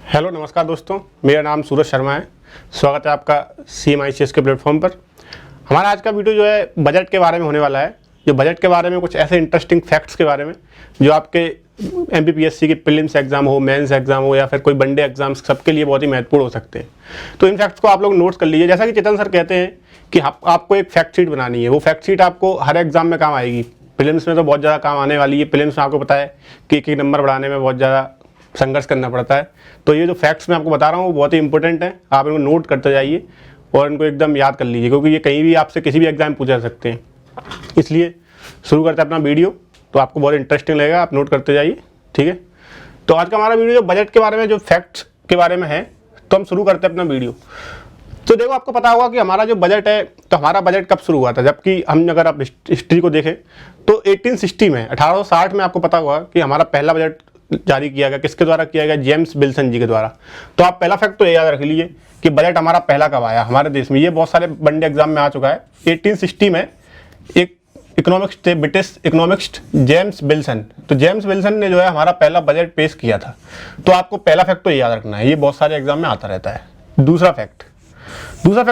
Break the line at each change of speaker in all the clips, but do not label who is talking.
Hello नमस्कार दोस्तों, मेरा नाम सूरज शर्मा है। स्वागत है आपका CMICS के प्लेटफॉर्म पर। हमारा आज का वीडियो जो है बजट के बारे में होने वाला है। जो बजट के बारे में कुछ ऐसे इंटरेस्टिंग फैक्ट्स के बारे में जो आपके MPPSC के प्रीलिम्स एग्जाम हो, मेंस एग्जाम हो या फिर कोई वनडे एग्जाम्स, सबके लिए बहुत ही महत्वपूर्ण हो सकते हैं। तो इन फैक्ट्स को आप लोग नोट्स कर लीजिए। जैसा कि चेतन सर कहते हैं कि आपको एक फैक्ट शीट बनानी है। वो फैक्ट शीट आपको हर एग्जाम में काम आएगी। प्रीलिम्स में तो बहुत ज़्यादा काम आने वाली है। प्रीलिम्स में आपको पता है कि एक नंबर बढ़ाने में बहुत ज़्यादा संघर्ष करना पड़ता है। तो ये जो फैक्ट्स मैं आपको बता रहा हूँ वो बहुत ही इंपॉर्टेंट है। आप इनको नोट करते जाइए और इनको एकदम याद कर लीजिए, क्योंकि ये कहीं भी आपसे किसी भी एग्जाम पूछा जा सकते हैं। इसलिए शुरू करते हैं अपना वीडियो। तो आपको बहुत इंटरेस्टिंग लगेगा, आप नोट करते जाइए, ठीक है। तो आज का हमारा वीडियो जो बजट के बारे में, जो फैक्ट्स के बारे में है, तो हम शुरू करते हैं अपना वीडियो। तो देखो, आपको पता होगा कि हमारा जो बजट है, तो हमारा बजट कब शुरू हुआ था। जबकि हम अगर आप हिस्ट्री को देखें तो 1860 में, 1860 में आपको पता होगा कि हमारा पहला बजट जारी किया गया। किसके द्वारा किया गया? जेम्स विल्सन जी के द्वारा। तो आप पहला फैक्ट तो ये याद रख लीजिए कि बजट हमारा पहला कब आया हमारे देश में। ये बहुत सारे वनडे एग्जाम में आ चुका है। 1860 में एक इकोनॉमिक्स थे, ब्रिटिश इकोनॉमिक्स्ट जेम्स विल्सन। तो जेम्स विल्सन ने जो है हमारा पहला बजट पेश किया था। तो आपको पहला फैक्ट तो ये याद रखना है, ये बहुत सारे एग्जाम में आता रहता है। दूसरा फैक्ट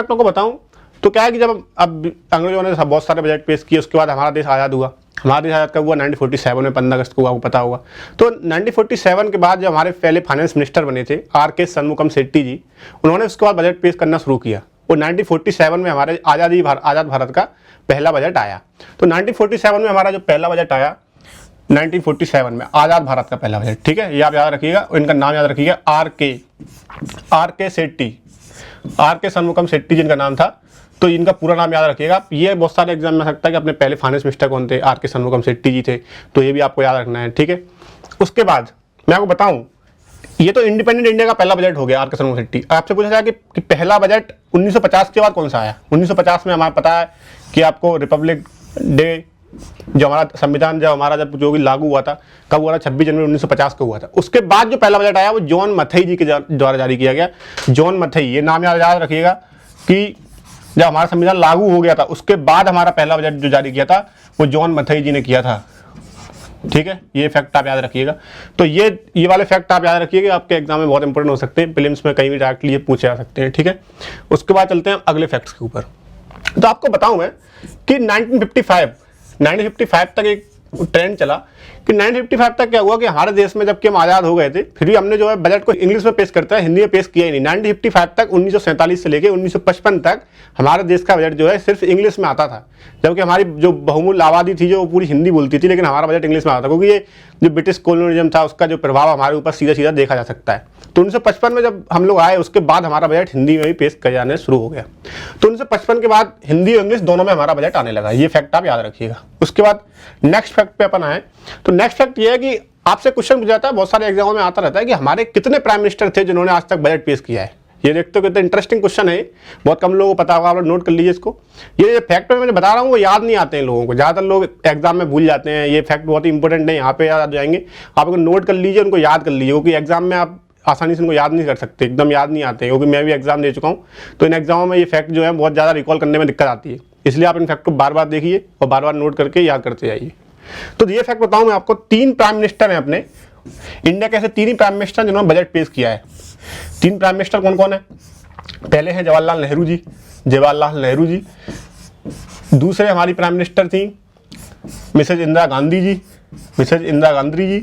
को बताऊं तो क्या है कि जब अब अंग्रेजों ने बहुत सारे बजट पेश किए, उसके बाद हमारा देश आज़ाद हुआ। हमारा देश आज़ाद कब हुआ? 1947 में, 15 अगस्त को, आपको पता होगा। तो 1947 के बाद जो हमारे पहले फाइनेंस मिनिस्टर बने थे RK शनमुगम शेट्टी जी, उन्होंने उसके बाद बजट पेश करना शुरू किया। और 1947 में हमारे आज़ाद भारत का पहला बजट आया। तो 1947 में हमारा जो पहला बजट आया, 1947 में आज़ाद भारत का पहला बजट, ठीक है। ये आप याद रखिएगा और इनका नाम याद रखिएगा, RK शेट्टी, RK शनमुगम शेट्टी जिनका नाम था। तो इनका पूरा नाम याद रखिएगा। ये बहुत सारे एग्जाम में आ सकता है कि अपने पहले फाइनेंस मिनिस्टर कौन थे? RK शनमुगम शेट्टी जी थे। तो ये भी आपको याद रखना है, ठीक है। उसके बाद मैं आपको बताऊं, ये तो इंडिपेंडेंट इंडिया का पहला बजट हो गया, RK शनमुगम शेट्टी। आपसे पूछा जाए कि पहला बजट 1950 के बाद कौन सा आया? 1950 में हमारा पता है कि आपको रिपब्लिक डे, जो हमारा संविधान जब जो भी लागू हुआ था, कब हुआ था? 26 जनवरी 1950 को हुआ था। उसके बाद जो पहला बजट आया वो जॉन मथई जी के द्वारा जारी किया गया। जॉन मथई, ये नाम याद रखिएगा कि जब हमारा संविधान लागू हो गया था उसके बाद हमारा पहला बजट जो जारी किया था वो जॉन मथई जी ने किया था, ठीक है। ये फैक्ट आप याद रखिएगा। तो ये वाले फैक्ट आप याद रखिएगा, आपके एग्जाम में बहुत इंपॉर्टेंट हो सकते हैं। प्रीलिम्स में कहीं भी डायरेक्टली ये पूछे जा सकते हैं, ठीक है। उसके बाद चलते हैं अगले फैक्ट्स के ऊपर। तो आपको बताऊं मैं कि 1955 तक एक ट्रेंड चला कि 1955 तक क्या हुआ कि हमारे देश में जबकि हम आज़ाद हो गए थे, फिर भी हमने जो है बजट को इंग्लिश में पेश करता है, हिंदी में पेश किया ही नहीं। 1955 तक, 1947 से लेकर 1955 तक हमारे देश का बजट जो है सिर्फ इंग्लिश में आता था। जबकि हमारी जो बहुमूल्य आबादी थी जो पूरी हिंदी बोलती थी, लेकिन हमारा बजट इंग्लिश में आता था, क्योंकि ये जो ब्रिटिश कॉलोनिज्म था उसका जो प्रभाव हमारे ऊपर सीधा सीधा देखा जा सकता है। तो 1955 में जब हम लोग आए, उसके बाद हमारा बजट हिंदी में भी पेश किया जाने शुरू हो गया। तो 1955 के बाद हिंदी और इंग्लिश दोनों में हमारा बजट आने लगा। ये फैक्ट आप याद रखिएगा। उसके बाद नेक्स्ट फैक्ट पे अपन आए। तो नेक्स्ट फैक्ट ये है कि आपसे क्वेश्चन पूछा जाता है, बहुत सारे एग्जामों में आता रहता है कि हमारे कितने प्राइम मिनिस्टर थे जिन्होंने आज तक बजट पेश किया है। ये देखते हो कितना इंटरेस्टिंग क्वेश्चन है, बहुत कम लोगों को पता होगा। आप लोग नोट कर लीजिए इसको। ये फैक्ट मैं बता रहा हूँ वो याद नहीं आते हैं लोगों को, ज़्यादातर लोग एग्जाम में भूल जाते हैं। ये फैक्ट बहुत ही इंपॉर्टेंट है, यहाँ पे याद आ जाएंगे। आप उनको नोट कर लीजिए, उनको याद कर लीजिए, क्योंकि एग्जाम में आप आसानी से उनको याद नहीं कर सकते, एकदम याद नहीं आते हैं। क्योंकि मैं भी एग्जाम दे चुका हूँ, तो इन एग्जामों में ये फैक्ट जो है बहुत ज़्यादा रिकॉल करने में दिक्कत आती है। इसलिए आप इन फैक्ट को बार बार देखिए और बार बार नोट करके याद करते जाइए। तो ये फैक्ट बताऊँ मैं आपको, 3 प्राइम मिनिस्टर हैं अपने इंडिया के, ऐसे 3 ही प्राइम मिनिस्टर जिन्होंने बजट पेश किया है। 3 प्राइम मिनिस्टर कौन कौन है? पहले हैं जवाहरलाल नेहरू जी। दूसरे हमारी प्राइम मिनिस्टर थी मिसेज इंदिरा गांधी जी।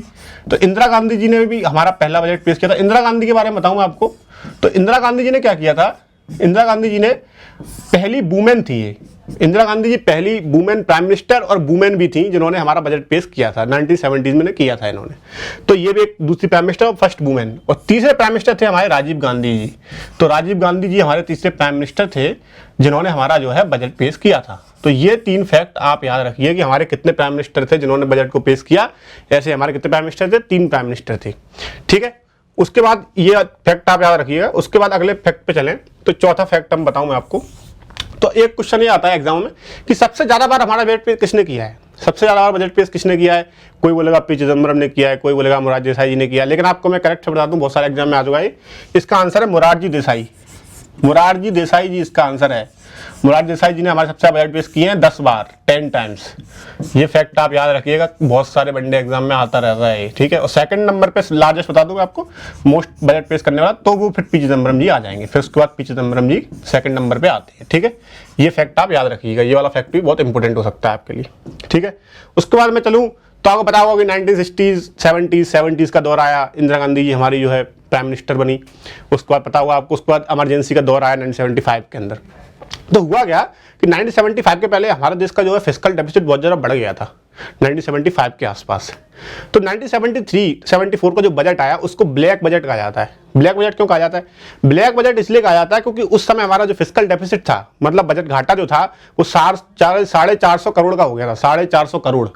तो इंदिरा गांधी जी ने भी हमारा पहला बजट पेश किया था। इंदिरा गांधी के बारे में बताऊं मैं आपको, तो इंदिरा गांधी जी ने क्या किया था? इंदिरा गांधी जी ने पहली वुमेन थी ये। इंदिरा गांधी जी पहली वुमेन प्राइम मिनिस्टर और वुमेन भी थी जिन्होंने हमारा बजट पेश किया था। 1970s में किया था इन्होंने। तो ये भी एक दूसरी प्राइम मिनिस्टर और फर्स्ट वुमेन। और तीसरे प्राइम मिनिस्टर थे हमारे राजीव गांधी जी। तो राजीव गांधी जी हमारे तीसरे प्राइम मिनिस्टर थे जिन्होंने हमारा जो है बजट पेश किया था। तो ये 3 फैक्ट आप याद रखिए कि हमारे कितने प्राइम मिनिस्टर थे जिन्होंने बजट को पेश किया। ऐसे हमारे कितने प्राइम मिनिस्टर थे? 3 प्राइम मिनिस्टर थे, ठीक है। उसके बाद ये फैक्ट आप याद रखिएगा। उसके बाद अगले फैक्ट पे चलें। तो चौथा फैक्ट हम बताऊं मैं आपको। तो एक क्वेश्चन ये आता है एग्जाम में कि सबसे ज्यादा बार हमारा बजट पेश किसने किया है? सबसे ज्यादा बार बजट पेश किसने किया है? कोई बोलेगा पी चिदम्बरम ने किया है, कोई बोलेगा मोरारजी देसाई जी ने किया है। लेकिन आपको मैं करेक्ट बता दूं, बहुत सारे एग्जाम में आ चुका है, इसका आंसर है मोरारजी देसाई। मोरारजी देसाई जी इसका आंसर है। मोरारजी देसाई जी ने हमारे सबसे बजट पेश किए हैं 10 बार, 10 टाइम्स। ये फैक्ट आप याद रखिएगा, बहुत सारे वनडे एग्जाम में आता रहता है, ठीक है। और सेकंड नंबर पे लार्जेस्ट बता दूंगा आपको, मोस्ट बजट पेश करने वाला, तो वो फिर पी चिदम्बरम जी आ जाएंगे, फिर उसके बाद पी चिदम्बरम जी सेकंड नंबर पे आते हैं, ठीक है। ये फैक्ट आप याद रखिएगा, ये वाला फैक्ट भी बहुत इंपॉर्टेंट हो सकता है आपके लिए, ठीक है। उसके बाद मैं चलूँ तो आपको पता होगा कि 1960s 70s का दौर आया, इंदिरा गांधी जी हमारी जो है प्राइम मिनिस्टर बनी। उसके बाद पता हुआ आपको, उसके बाद इमरजेंसी का दौर आया 1975 के अंदर। तो हुआ क्या कि 1975 के पहले हमारे देश का जो है फिस्कल डेफिसिट बहुत ज़्यादा बढ़ गया था 1975 के आसपास। तो 1973-74 का जो बजट आया उसको ब्लैक बजट कहा जाता है। ब्लैक बजट क्यों कहा जाता है? ब्लैक बजट इसलिए कहा जाता है क्योंकि उस समय हमारा जो फिस्कल डेफिसिट था, मतलब बजट घाटा जो था, वो 450 करोड़ का हो गया था, 450 करोड़।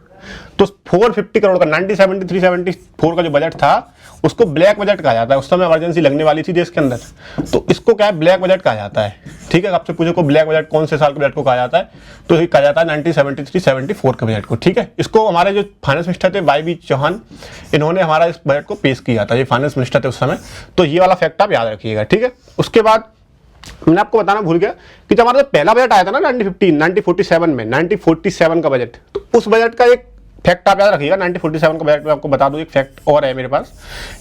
तो 450 करोड़ का 1973-74 का जो बजट था उसको ब्लैक बजट कहा जाता है। उस समय इमरजेंसी लगने वाली थी देश के अंदर, तो इसको क्या है, ब्लैक बजट कहा जाता है, ठीक है। आपसे पूछे को ब्लैक बजट कौन से साल के बजट को कहा जाता है, तो ये कहा जाता है 1973-74 के बजट को, ठीक है। इसको हमारे जो फाइनेंस मिनिस्टर थे वाई बी चौहान, इन्होंने हमारा इस बजट को पेश किया था, ये फाइनेंस मिनिस्टर थे उस समय। तो ये वाला फैक्ट आप याद रखिएगा, ठीक है। उसके बाद मैंने आपको बताना भूल गया कि जब हमारा पहला बजट आया था ना 1947 में, 1947 का बजट, तो उस बजट का एक फैक्ट आप याद रखिएगा। 1947 का बजट में आपको बता दूं, एक फैक्ट और है मेरे पास।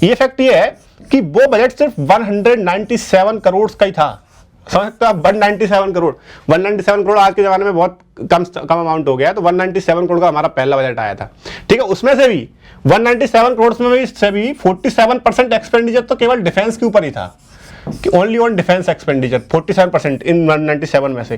ये फैक्ट ये है कि वो बजट सिर्फ 197 करोड़ का ही था। समझ सकते हो आप, 197 करोड़। 197 करोड़ आज के जमाने में बहुत कम अमाउंट हो गया, तो 197 करोड़ का हमारा पहला बजट आया था, ठीक है। उसमें से भी 197 करोड़ में से भी 47% एक्सपेंडिचर तो केवल डिफेंस के ऊपर ही था, कि ओनली ऑन डिफेंस एक्सपेंडिचर 47% इन 197 में से।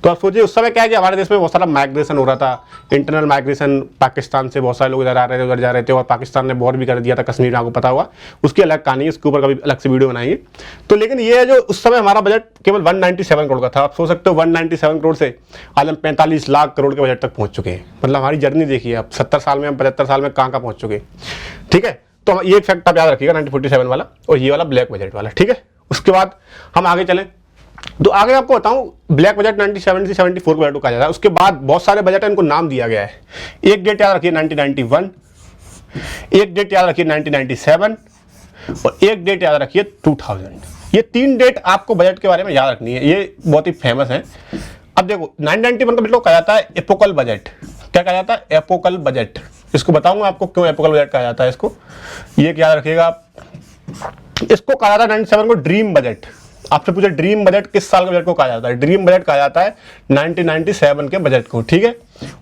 तो आप सोचिए उस समय क्या है कि हमारे देश में बहुत सारा माइग्रेशन हो रहा था, इंटरनल माइग्रेशन, पाकिस्तान से बहुत सारे लोग इधर आ रहे थे, उधर जा रहे थे, और पाकिस्तान ने वॉर भी कर दिया था कश्मीर में, आपको पता हुआ। उसकी अलग कहानी है, उसके ऊपर कभी अलग से वीडियो बनाएंगे। तो लेकिन ये है जो उस समय हमारा बजट केवल 197 करोड़ का था। आप सोच सकते हो 197 करोड़ से आज हम 45 लाख करोड़ के बजट तक पहुंच चुके हैं। मतलब हमारी जर्नी देखिए आप, 70 साल में हम 75 साल में कहाँ पहुंच चुके, ठीक है। तो ये फैक्ट आप याद रखिएगा 1947 वाला और ये वाला ब्लैक बजट वाला, ठीक है। उसके बाद हम आगे चलें तो आगे आपको बताऊं, ब्लैक बजट 1970-74 का बजट कहा जाता है। उसके बाद बहुत सारे बजट है, इनको नाम दिया गया है। एक डेट याद रखिए 1991, एक डेट याद रखिए 1997 और एक डेट याद रखिए 2000। ये 3 डेट आपको बजट के बारे में याद रखनी है, ये बहुत ही फेमस है। अब देखो 1991 का बजट कहा जाता है एपोकल बजट। क्या कहा जाता है? एपोकल बजट। इसको बताऊंगा आपको क्यों एपोकल बजट कहा जाता है इसको, ये याद रखिएगा आप। इसको कहा जाता है 97 को ड्रीम बजट। आपसे पूछे ड्रीम बजट किस साल के बजट को कहा जाता है? ड्रीम बजट कहा जाता है 1997 के बजट को, ठीक है।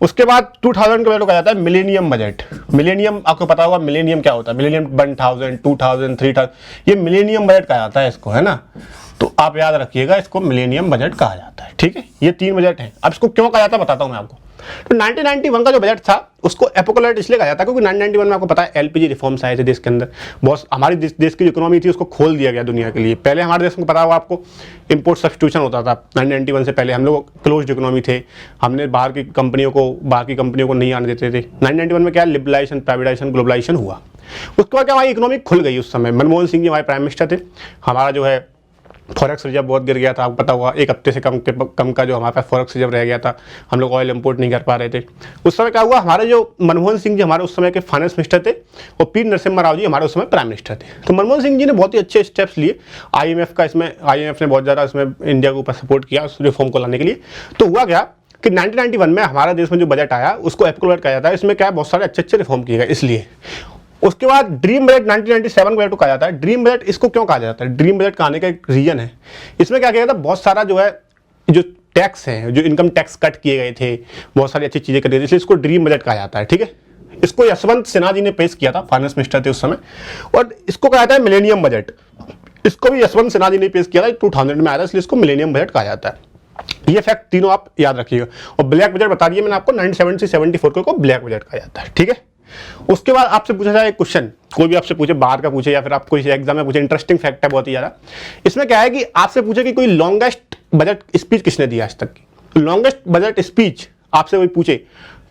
उसके बाद 2000 के बजट को कहा जाता है मिलेनियम बजट। मिलेनियम आपको पता होगा, मिलेनियम क्या होता है? मिलेनियम 1000, 2000, 3000, ये मिलेनियम बजट कहा जाता है इसको, है ना। तो आप याद रखिएगा, इसको मिलेनियम बजट कहा जाता है, ठीक है। ये 3 बजट हैं। अब इसको क्यों कहा जाता है बताता हूं मैं आपको। तो 1991 का जो बजट था उसको एपोकल बजट इसलिए कहा जाता है क्योंकि 1991 में आपको पता है एलपीजी रिफॉर्म्स आए थे देश के अंदर। बहुत हमारी देश की इकोनॉमी थी उसको खोल दिया गया दुनिया के लिए। पहले हमारे देश में पता होगा आपको इंपोर्ट सब्स्टिट्यूशन होता था। 1991 से पहले हम लोग क्लोज्ड इकोनॉमी थे, हमने बाकी कंपनियों को नहीं आने देते थे। 1991 में क्या लिबरलाइजेशन, प्राइवेटाइजेशन, ग्लोबलाइजेशन हुआ। उसके बाद क्या हमारी इकोनॉमी खुल गई। उस समय मनमोहन सिंह जी हमारे प्राइम मिनिस्टर थे। हमारा जो है फॉरेक्स रिजर्व बहुत गिर गया था, आपको पता होगा। एक हफ्ते से कम का जो हमारे पास फॉरेक्स रिजर्व रह गया था, हम लोग ऑयल इंपोर्ट नहीं कर पा रहे थे। उस समय क्या हुआ, हमारे जो मनमोहन सिंह जी हमारे उस समय के फाइनेंस मिनिस्टर थे और पी नरसिम्हा राव जी हमारे उस समय प्राइम मिनिस्टर थे। तो मनमोहन सिंह जी ने बहुत ही अच्छे स्टेप्स लिए। आईएमएफ ने बहुत ज़्यादा इसमें इंडिया को ऊपर सपोर्ट किया उस रिफॉर्म को लाने के लिए। तो हुआ क्या कि 1991 में हमारे देश में जो बजट आया उसको एपोकल बजट कहा जाता है। इसमें क्या बहुत सारे अच्छे रिफॉर्म किए गए इसलिए। उसके बाद ड्रीम बजट 1997 बजट को कहा जाता है। ड्रीम बजट इसको क्यों कहा जाता है? ड्रीम बजट कहने का एक रीजन है। इसमें क्या किया गया था, बहुत सारा जो है जो टैक्स है, जो इनकम टैक्स कट किए गए थे, बहुत सारी अच्छी चीजें कर दी थी, इसलिए इसको ड्रीम बजट कहा जाता है, ठीक है। इसको यशवंत सिन्हा जी ने पेश किया था, फाइनेंस मिनिस्टर थे उस समय। और इसको कहा जाता है मिलेनियम बजट। इसको भी यशवंत सिन्हा जी ने पेश किया था, 2000 में आया था, इसलिए इसको मिलेनियम बजट कहा जाता है। ये फैक्ट तीनों आप याद रखिएगा। और ब्लैक बजट बता दिया मैंने आपको, 1970-74 को ब्लैक बजट कहा जाता है, ठीक है। उसके बाद आपसे पूछा जाए एक क्वेश्चन, कोई भी आपसे पूछे, बाहर का पूछे या फिर आपको इस एग्जाम में पूछे, इंटरेस्टिंग फैक्ट है बहुत ही ज्यादा। इसमें क्या है कि आपसे पूछे कि कोई लॉन्गेस्ट बजट स्पीच किसने दिया आज तक की। लॉन्गेस्ट बजट स्पीच आपसे कोई पूछे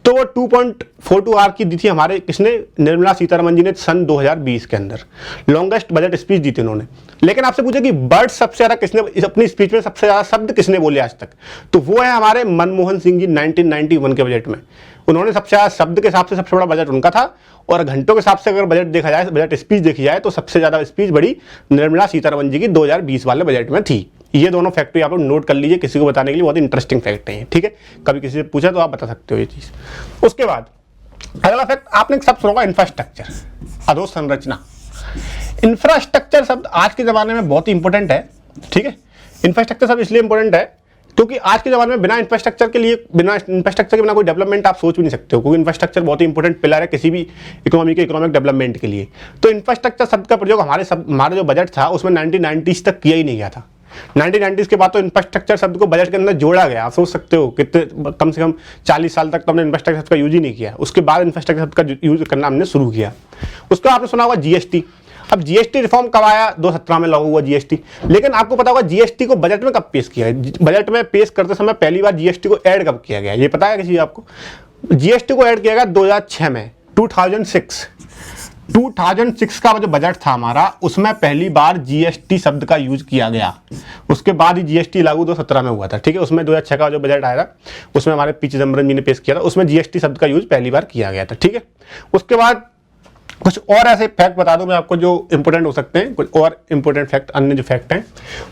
तो वो 2.42 आवर की दी थी हमारे किसने, निर्मला सीतारमण जी ने सन 2020 के अंदर लॉन्गेस्ट बजट स्पीच दी थी उन्होंने। लेकिन आपसे पूछे कि वर्ड सबसे ज्यादा किसने अपनी स्पीच में सबसे ज्यादा शब्द किसने बोले आज तक, तो वो है हमारे मनमोहन सिंह जी। 1991 के बजट में उन्होंने सबसे ज्यादा शब्द के हिसाब से सबसे बड़ा बजट उनका था, और घंटों के हिसाब से अगर बजट देखा जाए, बजट स्पीच देखी जाए, तो सबसे ज्यादा स्पीच बड़ी निर्मला सीतारमण जी की 2020 वाले बजट में थी। ये दोनों फैक्ट भी आप लोग नोट कर लीजिए, किसी को बताने के लिए बहुत इंटरेस्टिंग फैक्ट है, ठीक है। कभी किसी से पूछा तो आप बता सकते हो ये चीज़। उसके बाद अगला फैक्ट आपने सब सुना होगा, इंफ्रास्ट्रक्चर, अधोसंरचना। इंफ्रास्ट्रक्चर शब्द आज के ज़माने में बहुत ही इंपॉर्टेंट है, ठीक है। इंफ्रास्ट्रक्चर शब्द इसलिए इंपॉर्टेंट है क्योंकि आज के ज़माने में बिना इंफ्रास्ट्रक्चर के बिना कोई डेवलपमेंट आप सोच भी नहीं सकते हो, क्योंकि इंफ्रास्ट्रक्चर बहुत ही इंपॉर्टेंट पिलर है किसी भी इकोनॉमिक डेवलपमेंट के लिए। तो इंफ्रास्ट्रक्चर शब्द का प्रयोग हमारा जो बजट था उसमें 1990s तक किया ही नहीं गया था। 1990s के बाद तो इंफ्रास्ट्रक्चर शब्द को बजट के अंदर जोड़ा गया। आप सोच सकते हो कितने कम से कम 40 साल तक तो हमने इंफ्रास्ट्रक्चर शब्द का यूज ही नहीं किया, उसके बाद इंफ्रास्ट्रक्चर शब्द का यूज करना हमने शुरू किया। उसका आपने सुना होगा जीएसटी। अब जीएसटी रिफॉर्म कब आया? 2017 में लागू हुआ जीएसटी। लेकिन आपको पता होगा जीएसटी को बजट में कब पेश किया है? बजट में पेश करते समय पहली बार जीएसटी को ऐड कब किया गया, ये पता है किसी आपको? जीएसटी को ऐड किया गया 2006 में, 2006 का जो बजट था हमारा, उसमें पहली बार जीएसटी शब्द का यूज किया गया। उसके बाद ही जीएसटी लागू 2017 में हुआ था, ठीक है। उसमें 2006 का जो बजट आया था उसमें हमारे पी चिदम्बरम जी ने पेश किया था, उसमें जीएसटी शब्द का यूज पहली बार किया गया था, ठीक है। उसके बाद कुछ और ऐसे फैक्ट बता दूं मैं आपको जो इंपॉर्टेंट हो सकते हैं, कुछ और इंपॉर्टेंट फैक्ट, अन्य जो फैक्ट हैं।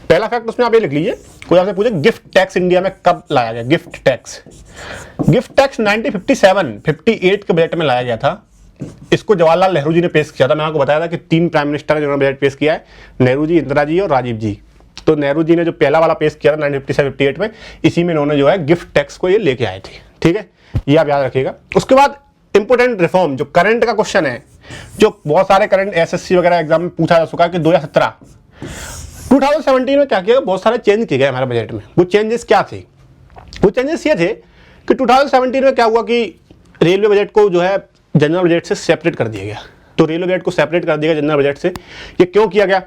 पहला फैक्ट उसमें आप ये लिख लीजिए, कोई आपसे पूछे गिफ्ट टैक्स इंडिया में कब लाया गया? गिफ्ट टैक्स 1957-58 के बजट में लाया गया था। इसको जवाहरलाल नेहरू जी ने पेश किया था। मैं आपको बताया था कि 3 प्राइम मिनिस्टर जिन्होंने बजट पेश किया है, नेहरू जी, इंदिरा जी और राजीव जी। तो नेहरू जी ने जो पहला वाला पेश किया था 1957-58 में, इसी में इन्होंने जो है गिफ्ट टैक्स को ये लेके आए थे, ठीक है। ये आप याद रखिएगा। उसके बाद इंपोर्टेंट रिफॉर्म, जो करंट का क्वेश्चन है, जो बहुत सारे करंट एसएससी वगैरह एग्जाम में पूछा जा चुका है कि 2017 में क्या किया? बहुत सारे चेंज किए गए हमारे बजट में। वो चेंजेस क्या थे? वो चेंजेस ये थे कि 2017 में क्या हुआ कि रेलवे बजट को जो है जनरल बजट से सेपरेट कर दिया गया। तो रेलवे बजट को सेपरेट कर दिया गया जनरल बजट से। ये क्यों किया गया?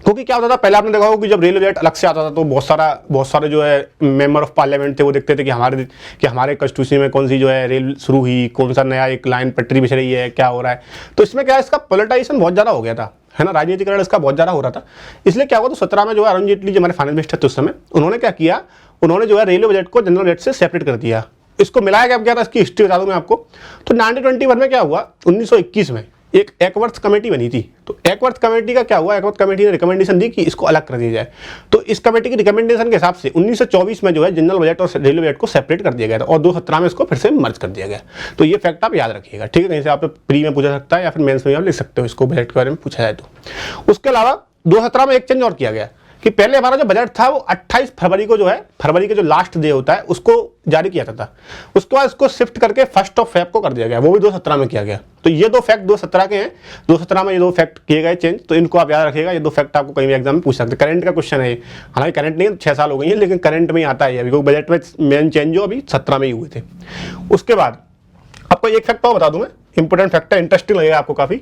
क्योंकि क्या होता था, पहले आपने देखा होगा कि जब रेलवे बजट अलग से आता था तो बहुत सारे जो है मेंबर ऑफ पार्लियामेंट थे, वो देखते थे कि हमारे कॉन्स्टिट्यूंसी में कौन सी जो है रेल शुरू हुई, कौन सा नया एक लाइन पटरी बिछ रही है, क्या हो रहा है। तो इसमें क्या है, इसका पॉलिटाइजेशन बहुत ज़्यादा हो गया था, है ना, राजनीतिकरण इसका बहुत ज़्यादा हो रहा था। इसलिए क्या हुआ, तो 17 में जो है अरुण जेटली जो हमारे फाइनेंस मिनिस्टर थे उस समय, उन्होंने क्या किया, उन्होंने जो है रेलवे बजट को जनरल बजट से सेपरेट कर दिया। इसको मिलाया गया था, इसकी हिस्ट्री बता दूं मैं आपको। तो 1921 में क्या हुआ, 1921 में एक एकवर्थ कमेटी बनी थी। तो एकवर्थ कमेटी का क्या हुआ, एकवर्थ कमेटी ने रिकमेंडेशन दी कि इसको अलग कर दिया जाए। तो इस कमेटी की रिकमेंडेशन के हिसाब से 1924 में जो है जनरल बजट और रेलवे बजट को सेपरेट कर दिया गया था और 2017 में इसको फिर से मर्ज कर दिया गया। तो ये फैक्ट आप याद रखिएगा, ठीक है। कहीं से आप प्री में पूछा सकता है या फिर मेंस में आप लिख सकते हो इसको, बजट के बारे में पूछा जाए तो। उसके अलावा 2017 में एक चेंज और किया गया कि पहले हमारा जो बजट था वो 28 फरवरी को जो है, फरवरी का जो लास्ट डे होता है उसको जारी किया जाता था। उसके बाद इसको शिफ्ट करके 1 फेब को कर दिया गया, वो भी 2017 में किया गया। तो ये 2 फैक्ट 2017 के हैं। 2017 में ये 2 फैक्ट किए गए चेंज, तो इनको आप याद रखिएगा। ये 2 फैक्ट आपको कहीं भी एग्जाम में पूछ सकते हैं। करंट का क्वेश्चन है, हालांकि करंट नहीं है, 6 साल हो गई है, लेकिन करंट में ही आता है अभी, क्योंकि बजट में मेन चेंज जो अभी 17 में ही हुए थे। उसके बाद आपको एक फैक्ट और बता दूं मैं, इंपॉर्टेंट फैक्ट है, इंटरेस्टिंग लगेगा आपको काफी।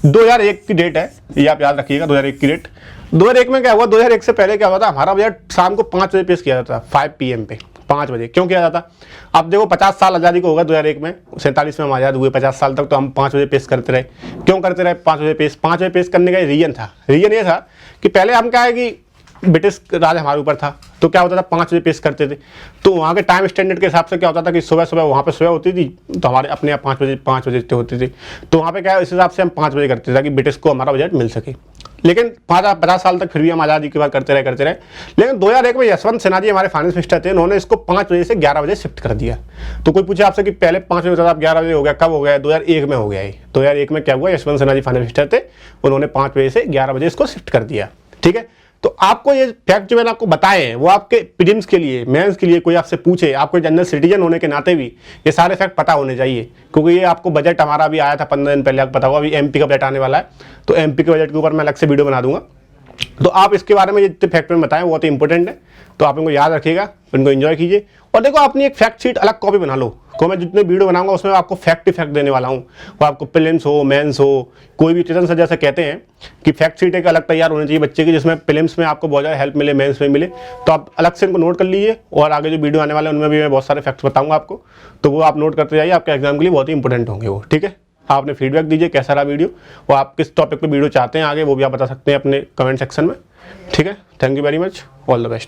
2001 की डेट है, ये आप याद रखिएगा, 2001 की डेट। 2001 में क्या हुआ, 2001 से पहले क्या हुआ था, हमारा बजट शाम को 5 बजे पेश किया जाता था, 5 PM पे, 5 बजे। क्यों किया जाता? अब देखो 50 साल आज़ादी को हो गए 2001 में, 47 में हम आज़ाद हुए, 50 साल तक तो हम 5 बजे पेश करते रहे। क्यों करते रहे 5 बजे पेश? 5 बजे पेश करने का रीजन था, रीजन ये था कि पहले हम क्या है कि ब्रिटिश राज हमारे ऊपर था, तो क्या होता था 5 बजे पेश करते थे। तो वहाँ के टाइम स्टैंडर्ड के हिसाब से क्या होता था कि सुबह वहाँ पे सुबह होती थी, तो हमारे अपने आप 5 बजे होती थी। तो वहाँ पे क्या है, इस हिसाब से हम 5 बजे करते थे ताकि ब्रिटिश को हमारा बजट मिल सके। लेकिन 50 साल तक फिर भी हम आज़ादी की बात करते रहे। लेकिन 2001 में यशवंत सिन्हा जी हमारे फाइनेंस मिनिस्टर थे, उन्होंने इसको 5 बजे से 11 बजे शिफ्ट कर दिया। तो कोई पूछे आपसे कि पहले 5 बजे होता था, अब 11 बजे हो गया, कब हो गया? 2001 में हो गया। 2001 में क्या हुआ, यशवंत सिन्हा जी फाइनेंस मिनिस्टर थे, उन्होंने 5 बजे से 11 बजे इसको शिफ्ट कर दिया, ठीक है। तो आपको ये फैक्ट जो मैंने आपको बताए हैं वो आपके प्रीलिम्स के लिए, मेंस के लिए कोई आपसे पूछे, आपको जनरल सिटीजन होने के नाते भी ये सारे फैक्ट पता होने चाहिए, क्योंकि ये आपको बजट हमारा भी आया था 15 दिन पहले, आपको पता होगा। अभी एमपी का बजट आने वाला है, तो एमपी के बजट के ऊपर मैं अलग से वीडियो बना दूंगा। तो आप इसके बारे में जितने फैक्ट में बताएं बहुत ही इंपॉर्टेंट है, तो आप इनको याद रखिएगा, इनको एंजॉय कीजिए। और देखो अपनी एक फैक्ट शीट अलग कॉपी बना लो, को मैं जितने वीडियो बनाऊंगा उसमें आपको फैक्ट देने वाला हूँ। वो आपको प्रीलिम्स हो, मेंस हो, कोई भी ट्यूशन से जैसे कहते हैं कि फैक्ट शीट एक अलग तैयार होनी चाहिए बच्चे की, जिसमें प्रीलिम्स में आपको बहुत ज़्यादा हेल्प मिले, मेंस में मिले। तो आप अलग से इनको नोट कर लीजिए, और आगे जो वीडियो आने वाले हैं उनमें भी मैं बहुत सारे फैक्ट्स बताऊँगा आपको, तो वो आप नोट करते जाइए, आपके एग्जाम के लिए बहुत ही इंपॉर्टेंट होंगे वो, ठीक है। आपने फीडबैक दीजिए कैसा रहा वीडियो, और आप किस टॉपिक पर वीडियो चाहते हैं आगे, वो भी आप बता सकते हैं अपने कमेंट सेक्शन में, ठीक है। Thank you very much, all the best.